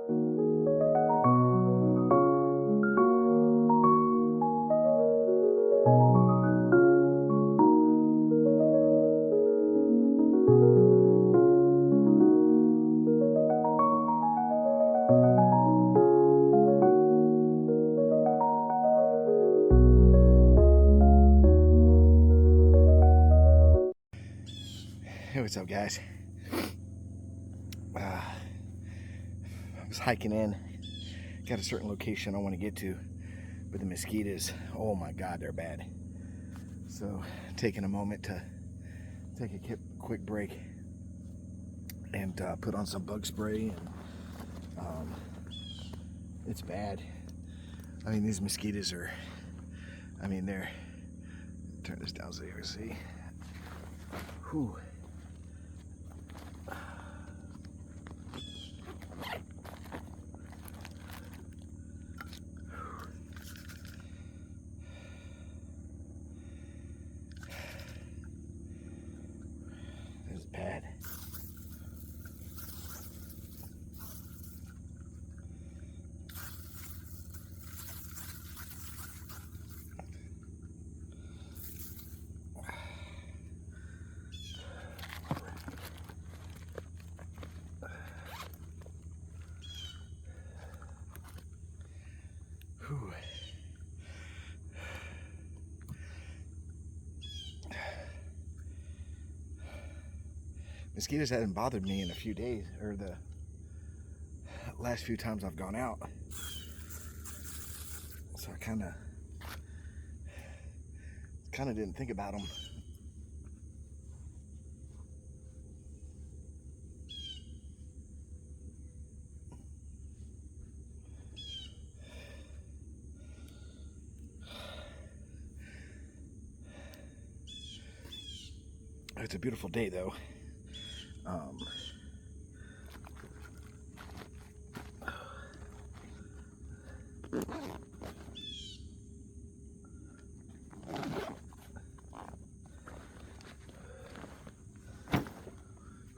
Hey, what's up, guys? I was hiking in, got a certain location I want to get to, but the mosquitoes, oh my God, they're bad. So, taking a moment to take a quick break and put on some bug spray. And it's bad. I mean, these mosquitoes are, they're, turn this down so you can see. Whew. This is bad. Whew. Mosquitoes hadn't bothered me in a few days, or the last few times I've gone out. So I kind of didn't think about them. It's a beautiful day, though.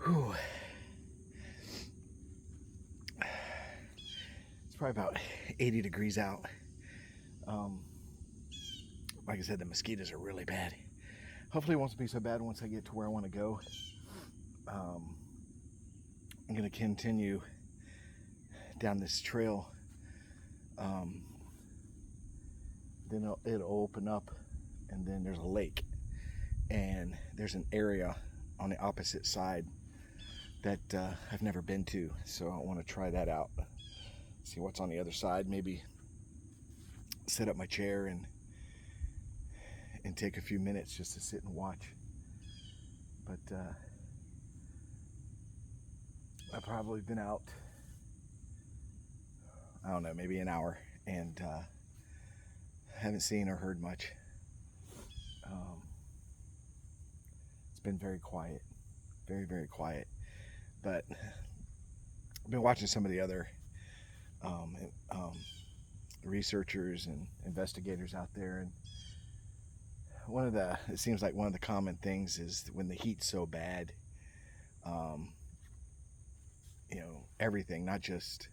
Whew. It's probably about 80 degrees out. Like I said, the mosquitoes are really bad. Hopefully it won't be so bad once I get to where I want to go. I'm going to continue down this trail. Then it'll open up, and then there's a lake, and there's an area on the opposite side that I've never been to, so I want to try that out, see what's on the other side. Maybe set up my chair and take a few minutes just to sit and watch. But I've probably been out, I don't know, maybe an hour, and haven't seen or heard much. It's been very quiet, very, very quiet. But I've been watching some of the other researchers and investigators out there, and it seems like one of the common things is when the heat's so bad, everything, not just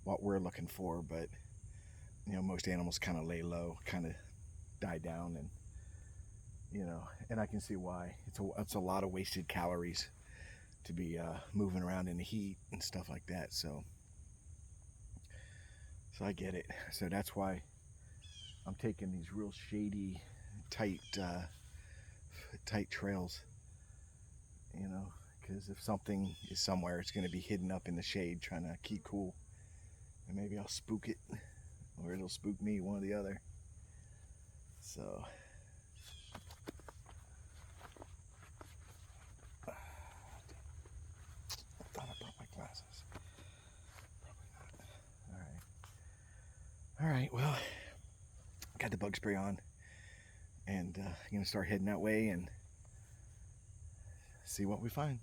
what we're looking for, but most animals kind of lay low, kind of die down, and and I can see why. It's a lot of wasted calories to be moving around in the heat and stuff like that. So I get it. So that's why I'm taking these real shady, tight trails. Because if something is somewhere, it's going to be hidden up in the shade, trying to keep cool. And maybe I'll spook it, or it'll spook me, one or the other. So I thought I brought my glasses. Probably not. All right. Well, got the bug spray on, and I'm gonna start heading that way and see what we find.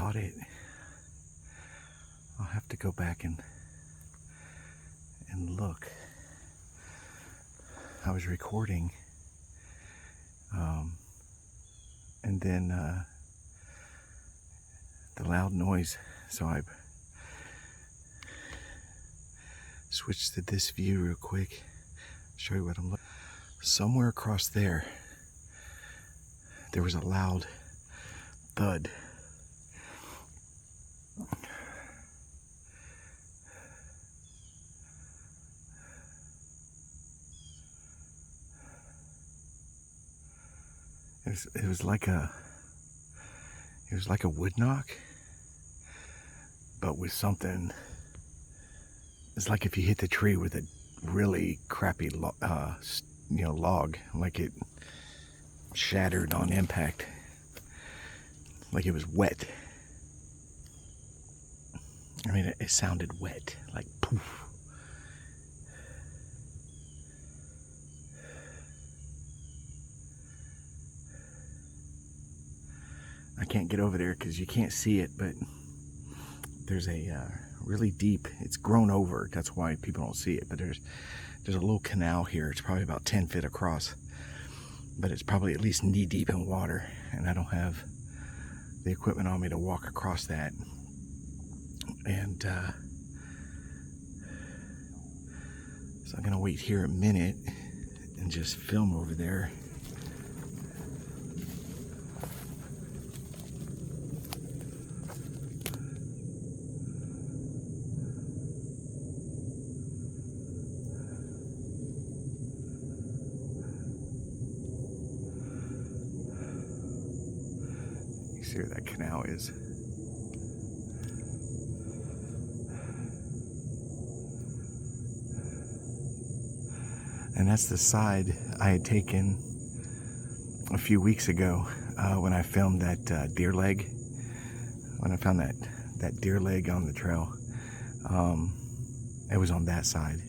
caught it. I'll have to go back and look. I was recording, and then the loud noise, so I switched to this view real quick. Show you what I'm looking. Somewhere across there was a loud thud. It was like a wood knock, but with something. It's like if you hit the tree with a really crappy log, like it shattered on impact, like it was wet. I mean, it sounded wet, like poof. I can't get over there because you can't see it, but there's a really deep, it's grown over, that's why people don't see it, but there's a little canal here. It's probably about 10 feet across, but it's probably at least knee deep in water, and I don't have the equipment on me to walk across that. And so I'm gonna wait here a minute and just film over there. See where that canal is. And that's the side I had taken a few weeks ago when I filmed that deer leg. When I found that deer leg on the trail, it was on that side.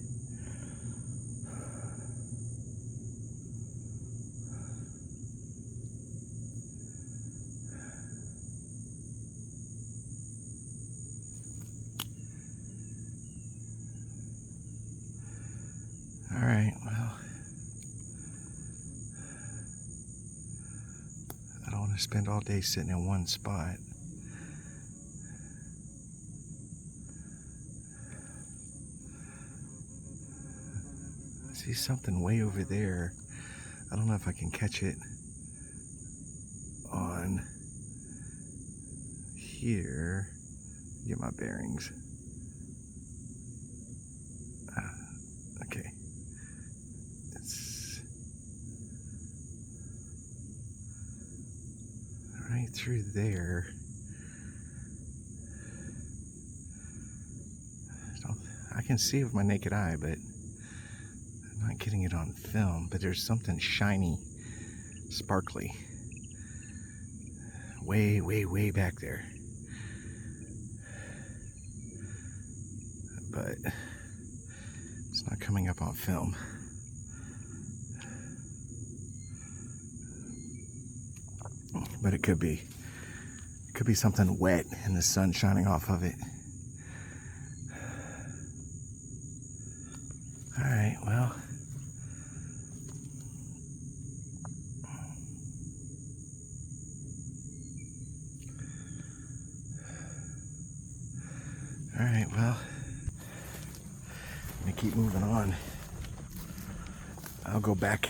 All right, well, I don't want to spend all day sitting in one spot. I see something way over there. I don't know if I can catch it on here. Get my bearings. Okay. It's right through there. I can see it with my naked eye, but I'm not getting it on film. But there's something shiny, sparkly, way, way, way back there. But it's not coming up on film. But it could be. It could be something wet and the sun shining off of it. All right, well. All right, well. I'm gonna keep moving on. I'll go back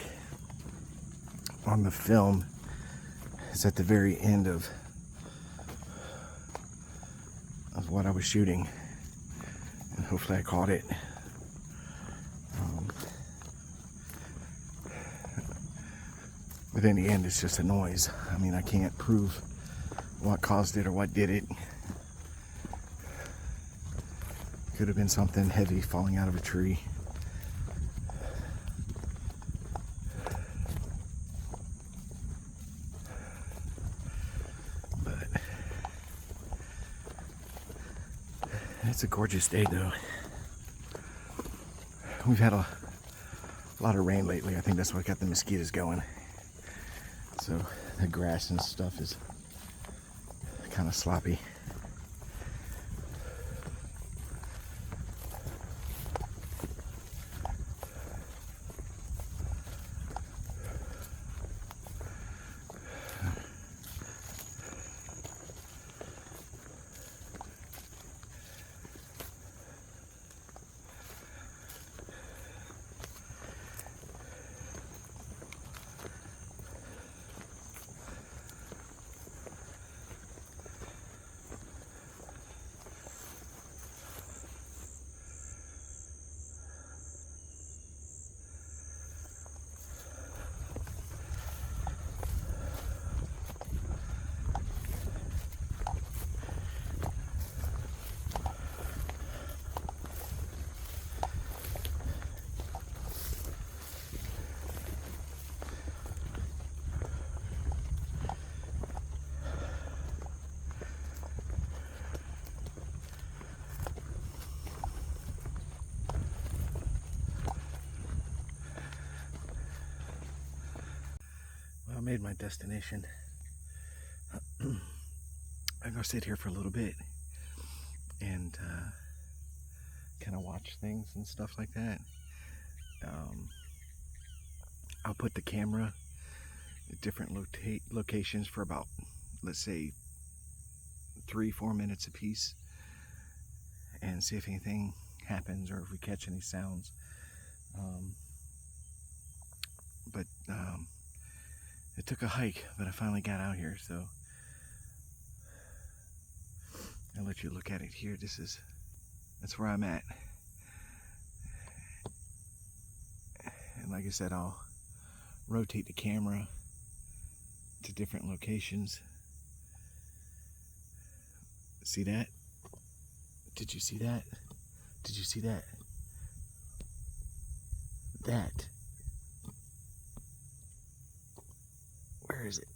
on the film. It's at the very end of what I was shooting, and hopefully I caught it. But in the end, it's just a noise. I mean, I can't prove what caused it or what did it. Could have been something heavy falling out of a tree. But it's a gorgeous day, though. We've had a lot of rain lately. I think that's what got the mosquitoes going. So the grass and stuff is kind of sloppy. made my destination. I'm gonna sit here for a little bit and kind of watch things and stuff like that. I'll put the camera at different locations for about, let's say, 3-4 minutes a piece, and see if anything happens or if we catch any sounds. But it took a hike, but I finally got out here, so I'll let you look at it here. That's where I'm at. And like I said, I'll rotate the camera to different locations. See that? Did you see that? Did you see that? That. Where is it?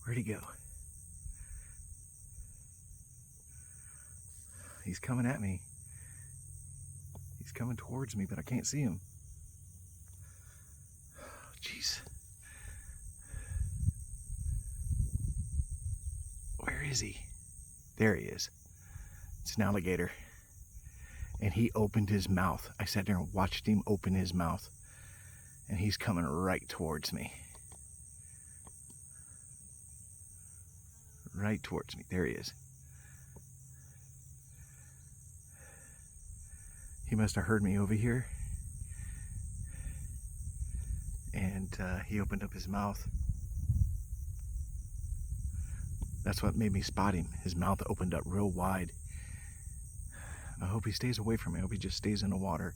Where'd he go? He's coming at me. He's coming towards me, but I can't see him. Jeez. Where is he? There he is. It's an alligator. And he opened his mouth. I sat there and watched him open his mouth. And he's coming right towards me. Right towards me. There he is. He must have heard me over here. And he opened up his mouth. That's what made me spot him. His mouth opened up real wide. I hope he stays away from me. I hope he just stays in the water.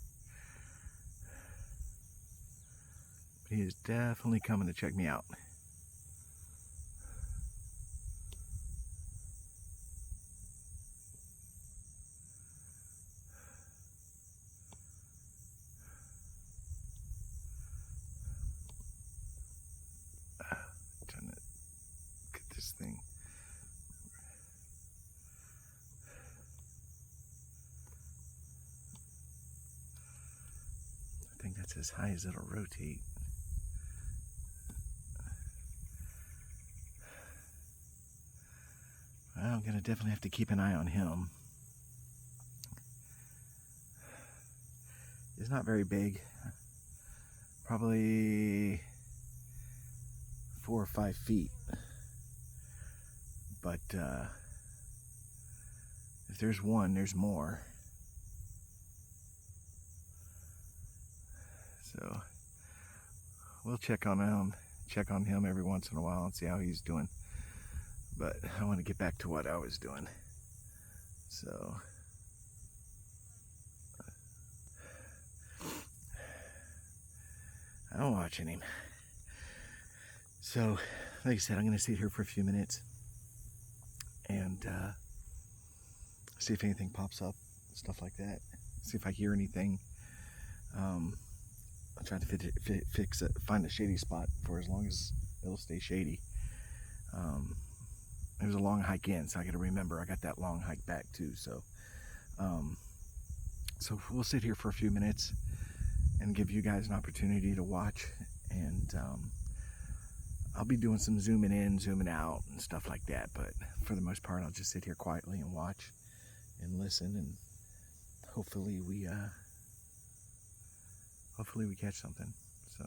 But he is definitely coming to check me out. Trying to get this thing. I think that's as high as it'll rotate. Well, I'm gonna definitely have to keep an eye on him. He's not very big. Probably 4 or 5 feet. But if there's one, there's more. So we'll check on him every once in a while and see how he's doing. But I want to get back to what I was doing. So I'm watching him. So like I said, I'm going to sit here for a few minutes and see if anything pops up, stuff like that. See if I hear anything. I'm trying to find a shady spot for as long as it'll stay shady. It was a long hike in, so I got to remember I got that long hike back too. So we'll sit here for a few minutes and give you guys an opportunity to watch. And I'll be doing some zooming in, zooming out, and stuff like that. But for the most part, I'll just sit here quietly and watch and listen, and hopefully we catch something. So.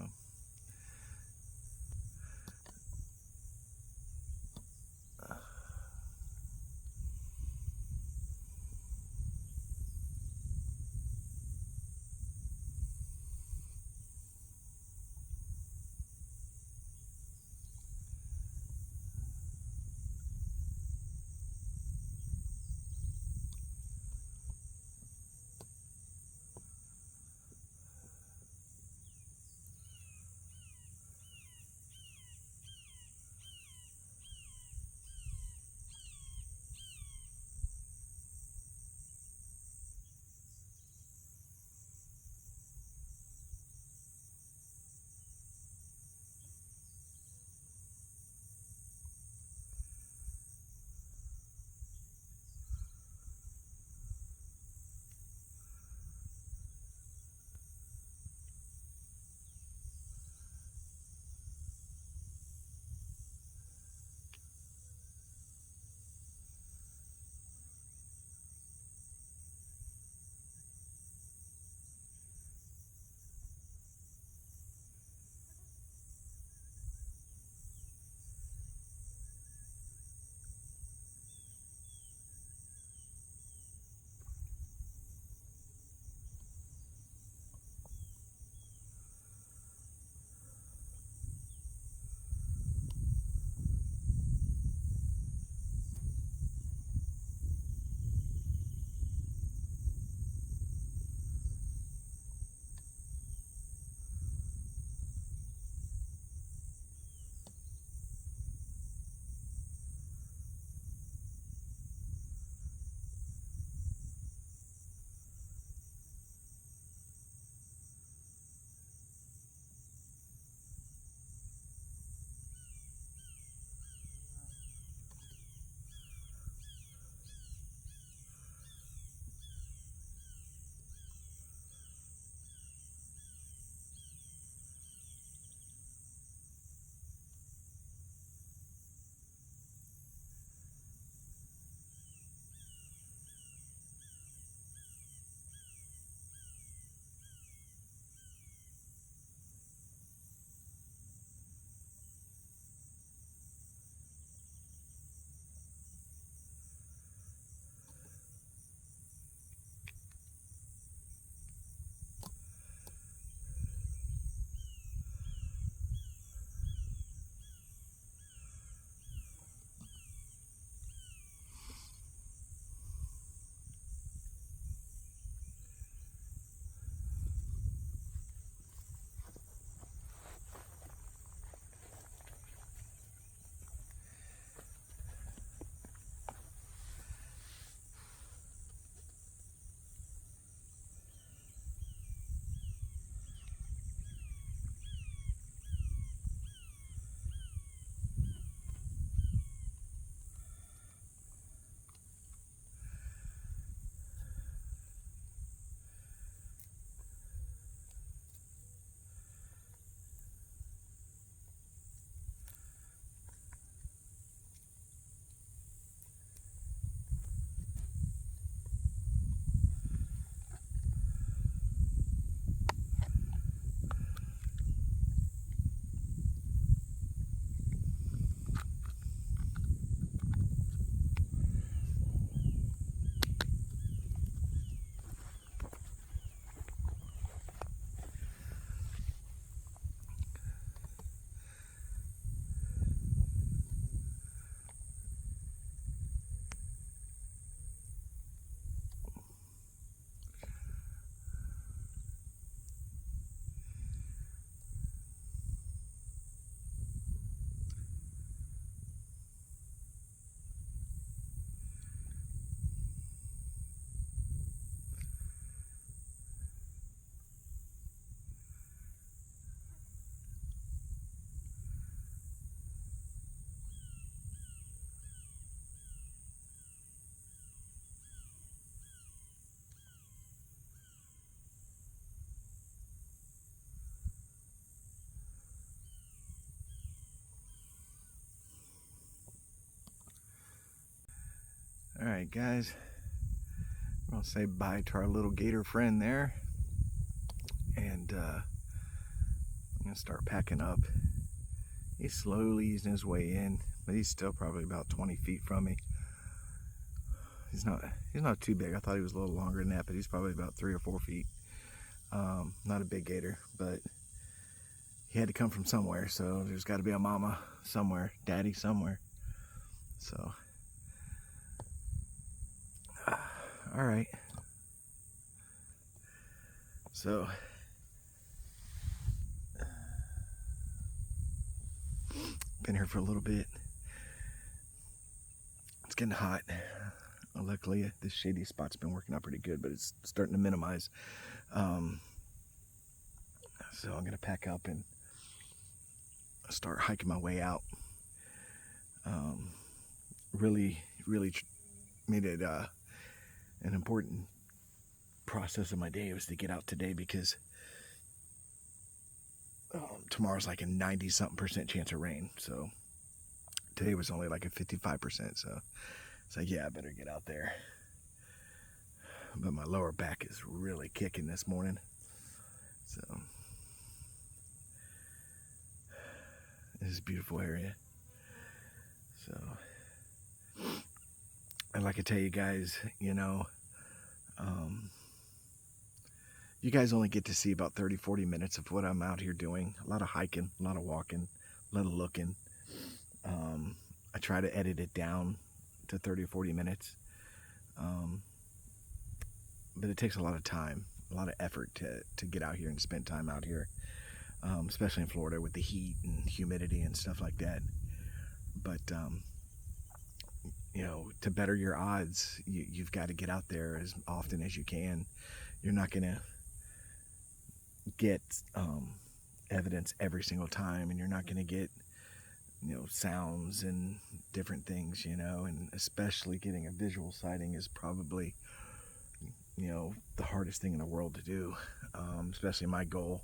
Alright guys, I'll say bye to our little gator friend there, and I'm going to start packing up. He's slowly easing his way in, but he's still probably about 20 feet from me. He's not too big. I thought he was a little longer than that, but he's probably about 3 or 4 feet. Not a big gator, but he had to come from somewhere, so there's got to be a mama somewhere, daddy somewhere. So, all right. So, been here for a little bit. It's getting hot. Luckily, this shady spot's been working out pretty good, but it's starting to minimize. So I'm gonna pack up and start hiking my way out. Really made it an important process of my day was to get out today, because tomorrow's like a 90-something% chance of rain. So today was only like a 55%. So it's like, yeah, I better get out there. But my lower back is really kicking this morning. So this is a beautiful area. So I'd like to tell you guys, you know, you guys only get to see about 30-40 minutes of what I'm out here doing. A lot of hiking, a lot of walking, a lot of looking. I try to edit it down to 30 or 40 minutes. But it takes a lot of time, a lot of effort to get out here and spend time out here, especially in Florida with the heat and humidity and stuff like that. But, you know, to better your odds, you've got to get out there as often as you can. You're not going to get evidence every single time, and you're not going to get, you know, sounds and different things, you know, and especially getting a visual sighting is probably, you know, the hardest thing in the world to do. Especially my goal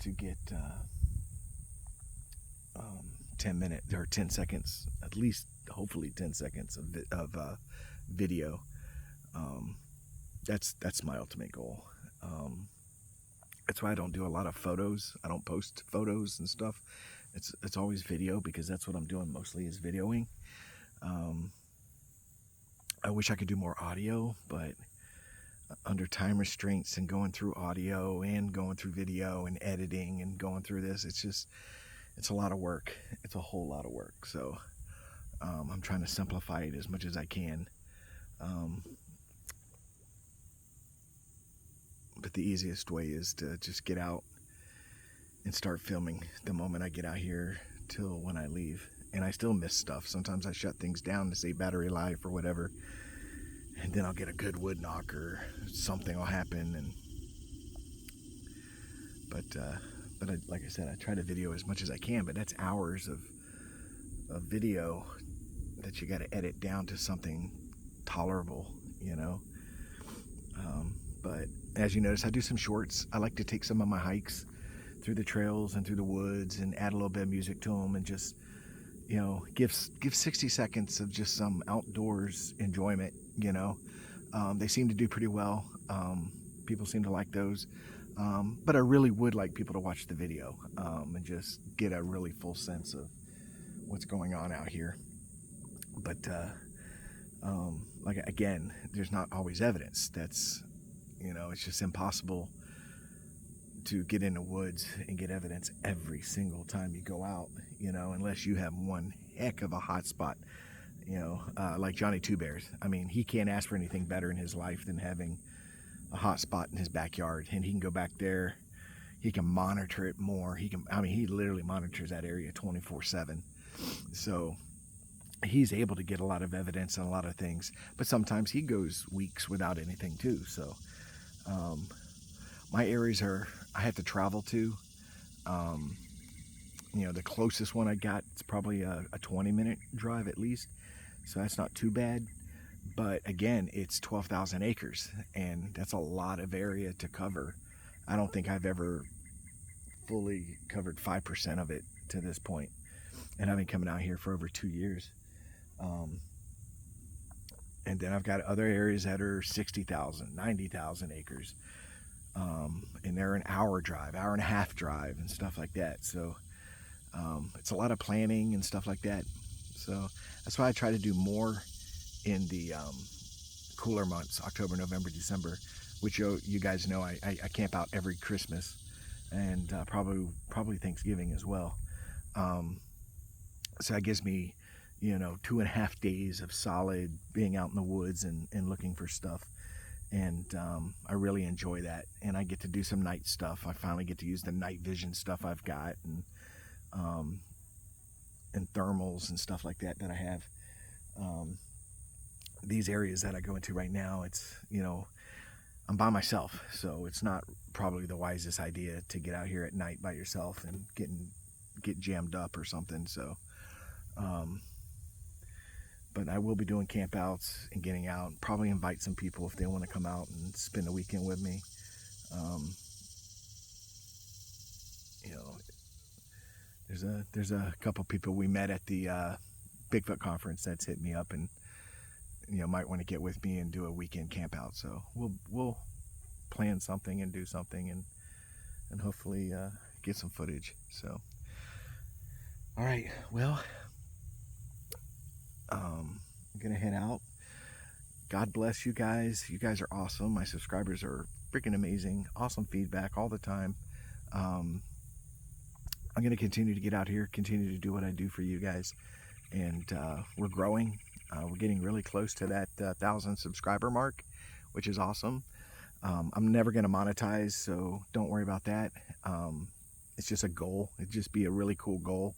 to get 10 minutes or 10 seconds, at least hopefully 10 seconds of video. That's my ultimate goal. That's why I don't do a lot of photos. I don't post photos and stuff. It's always video, because that's what I'm doing mostly, is videoing. I wish I could do more audio, but under time restraints and going through audio and going through video and editing and going through this, it's a lot of work. It's a whole lot of work. So I'm trying to simplify it as much as I can. But the easiest way is to just get out and start filming the moment I get out here till when I leave. And I still miss stuff. Sometimes I shut things down to say battery life or whatever, and then I'll get a good wood knock or something will happen. But like I said, I try to video as much as I can, but that's hours of video that you got to edit down to something tolerable, you know. But as you notice, I do some shorts. I like to take some of my hikes through the trails and through the woods and add a little bit of music to them, and just, you know, give 60 seconds of just some outdoors enjoyment, you know. They seem to do pretty well. People seem to like those. But I really would like people to watch the video and just get a really full sense of what's going on out here. But like, again, there's not always evidence. That's, you know, it's just impossible to get in the woods and get evidence every single time you go out, you know, unless you have one heck of a hot spot, you know, like Johnny Two Bears. I mean, he can't ask for anything better in his life than having a hot spot in his backyard, and he can go back there. He can monitor it more. He literally monitors that area 24/7. So he's able to get a lot of evidence on a lot of things, but sometimes he goes weeks without anything too. So my areas I have to travel to. You know, the closest one I got, it's probably a 20-minute drive at least, so that's not too bad. But again, it's 12,000 acres, and that's a lot of area to cover. I don't think I've ever fully covered 5% of it to this point, and I've been coming out here for over 2 years. And then I've got other areas that are 60,000, 90,000 acres. And they're an hour drive, hour and a half drive and stuff like that. So it's a lot of planning and stuff like that. So that's why I try to do more in the cooler months, October, November, December, which you guys know I camp out every Christmas and probably Thanksgiving as well. So that gives me, 2.5 days of solid being out in the woods and looking for stuff. And I really enjoy that. And I get to do some night stuff. I finally get to use the night vision stuff I've got, and thermals and stuff like that I have. These areas that I go into right now, it's, I'm by myself, so it's not probably the wisest idea to get out here at night by yourself and get jammed up or something. So but I will be doing camp outs and getting out, probably invite some people if they want to come out and spend a weekend with me. You know, there's a couple people we met at the Bigfoot conference that's hit me up and might want to get with me and do a weekend camp out. So we'll plan something and do something and hopefully get some footage. So all right, well, I'm gonna head out. God bless you guys. You guys are awesome. My subscribers are freaking amazing. Awesome feedback all the time. I'm gonna continue to get out here, continue to do what I do for you guys, and we're growing. We're getting really close to that 1,000 subscriber mark, which is awesome. I'm never gonna monetize, so don't worry about that. It's just a goal. It'd just be a really cool goal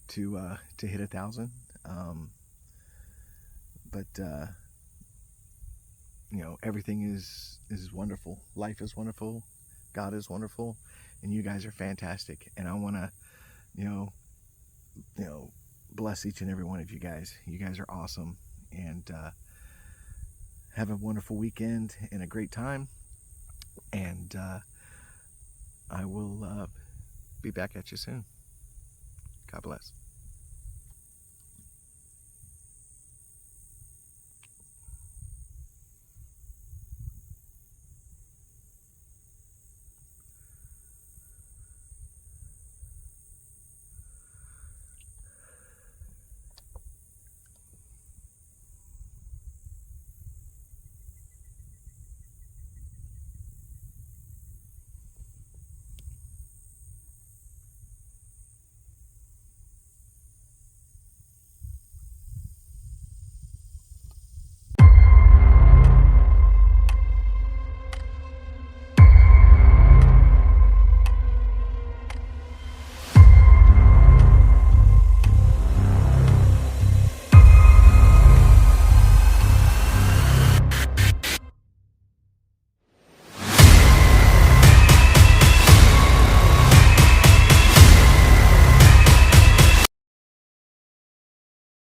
to hit 1,000. But everything is wonderful. Life is wonderful. God is wonderful, and you guys are fantastic. And I want to, bless each and every one of you guys. You guys are awesome, and have a wonderful weekend and a great time. And I will be back at you soon. God bless.